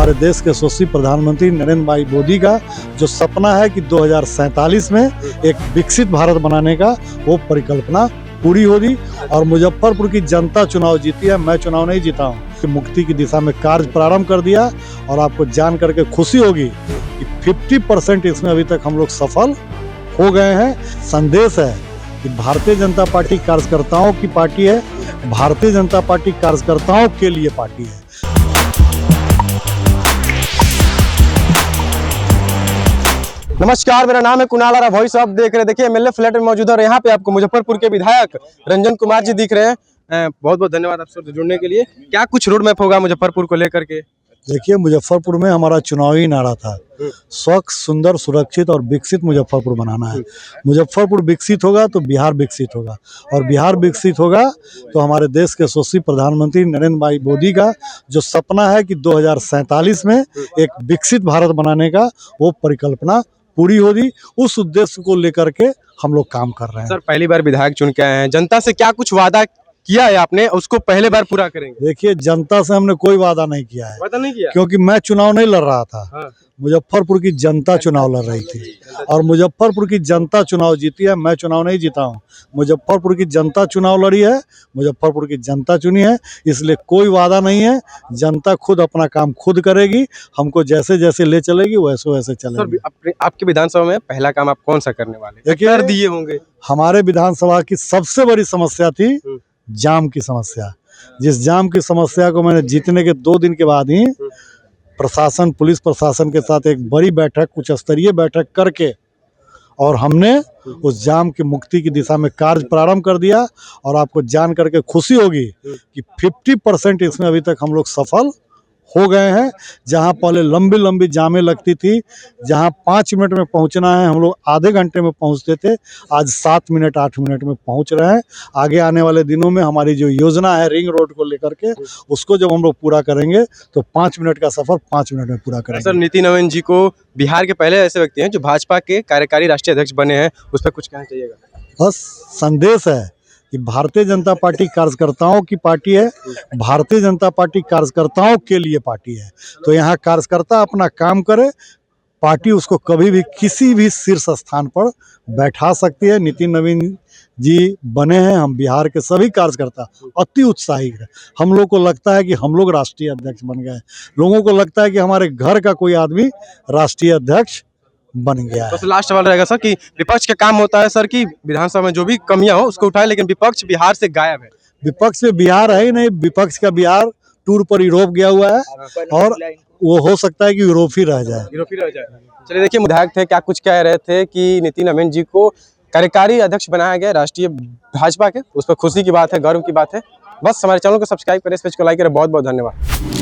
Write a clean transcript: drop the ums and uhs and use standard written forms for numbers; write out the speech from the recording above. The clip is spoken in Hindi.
हमारे देश के यशस्वी प्रधानमंत्री नरेंद्र भाई मोदी का जो सपना है कि 2047 में एक विकसित भारत बनाने का, वो परिकल्पना पूरी होगी। और मुजफ्फरपुर की जनता चुनाव जीती है, मैं चुनाव नहीं जीता हूँ। मुक्ति की दिशा में कार्य प्रारंभ कर दिया और आपको जान करके खुशी होगी कि 50% इसमें अभी तक हम लोग सफल हो गए हैं। संदेश है कि भारतीय जनता पार्टी कार्यकर्ताओं की पार्टी है, भारतीय जनता पार्टी कार्यकर्ताओं के लिए पार्टी है। नमस्कार, मेरा नाम है कुणाल और वॉइस आप देख रहे हैं। देखिए एमएलए फ्लैट में मौजूद है और यहाँ पे आपको मुजफ्फरपुर के विधायक रंजन कुमार जी दिख रहे हैं। बहुत बहुत धन्यवाद आप सबसे जुड़ने के लिए। क्या कुछ रोड मैप होगा मुजफ्फरपुर को लेकर के? देखिए, मुजफ्फरपुर में हमारा चुनावी नारा था, स्वच्छ, सुंदर, सुरक्षित और विकसित मुजफ्फरपुर बनाना है। मुजफ्फरपुर विकसित होगा तो बिहार विकसित होगा, और बिहार विकसित होगा तो हमारे देश के यशस्वी प्रधानमंत्री नरेंद्र भाई मोदी का जो सपना है कि 2047 में एक विकसित भारत बनाने का, वो परिकल्पना पूरी होगी। उस उद्देश्य को लेकर के हम लोग काम कर रहे हैं। सर, पहली बार विधायक चुन के आए हैं, जनता से क्या कुछ वादा किया है आपने, उसको पहले बार पूरा करेंगे? देखिए, जनता से हमने कोई वादा नहीं किया है, वादा नहीं किया क्योंकि मैं चुनाव नहीं लड़ रहा था। हाँ। मुजफ्फरपुर की जनता चुनाव लड़ रही थी और मुजफ्फरपुर की जनता चुनाव जीती है, मैं चुनाव नहीं जीता हूँ। मुजफ्फरपुर की जनता चुनाव लड़ी है, मुजफ्फरपुर की जनता चुनी है, इसलिए कोई वादा नहीं है। जनता खुद अपना काम खुद करेगी, हमको जैसे जैसे ले चलेगी वैसे वैसे चलेगी। सर, आपके विधानसभा में पहला काम आप कौन सा करने वाले? देखिए, कर दिए होंगे। हमारे विधानसभा की सबसे बड़ी समस्या थी जाम की समस्या। जिस जाम की समस्या को मैंने जीतने के 2 दिन के बाद ही प्रशासन, पुलिस प्रशासन के साथ एक बड़ी बैठक, उच्च स्तरीय बैठक करके, और हमने उस जाम की मुक्ति की दिशा में कार्य प्रारंभ कर दिया। और आपको जान करके खुशी होगी कि 50% इसमें अभी तक हम लोग सफल हो गए हैं। जहां पहले लंबी लंबी जामें लगती थी, जहां 5 मिनट में पहुंचना है हम लोग आधे घंटे में पहुंचते थे, आज 7 मिनट 8 मिनट में पहुंच रहे हैं। आगे आने वाले दिनों में हमारी जो योजना है रिंग रोड को लेकर के, उसको जब हम लोग पूरा करेंगे तो 5 मिनट का सफर 5 मिनट में पूरा करेंगे। सर, नितिन नवीन जी को बिहार के पहले ऐसे व्यक्ति हैं जो भाजपा के कार्यकारी राष्ट्रीय अध्यक्ष बने हैं, उस पर कुछ कहना चाहिएगा? बस संदेश है कि भारतीय जनता पार्टी कार्यकर्ताओं की पार्टी है, भारतीय जनता पार्टी कार्यकर्ताओं के लिए पार्टी है। तो यहाँ कार्यकर्ता अपना काम करे, पार्टी उसको कभी भी किसी भी शीर्ष स्थान पर बैठा सकती है। नितिन नवीन जी बने हैं, हम बिहार के सभी कार्यकर्ता अति उत्साहित है। हम लोग को लगता है कि हम लोग राष्ट्रीय अध्यक्ष बन गए, लोगों को लगता है कि हमारे घर का कोई आदमी राष्ट्रीय अध्यक्ष बन गया है। तो लास्ट सवाल रहेगा सर कि विपक्ष का काम होता है सर कि विधानसभा में जो भी कमियां हो उसको उठाए, लेकिन विपक्ष बिहार से गायब है। विपक्ष में बिहार है ही नहीं, विपक्ष का बिहार टूर पर यूरोप गया हुआ है और वो हो सकता है कि यूरोप ही रह जाए। चलिए, देखिए विधायक थे, क्या कुछ कह रहे थे कि नितिन नवीन जी को कार्यकारी अध्यक्ष बनाया गया राष्ट्रीय भाजपा के, उस पर खुशी की बात है, गर्व की बात है। बस हमारे चैनल को सब्सक्राइब करें, इस पेज को लाइक करें। बहुत बहुत धन्यवाद।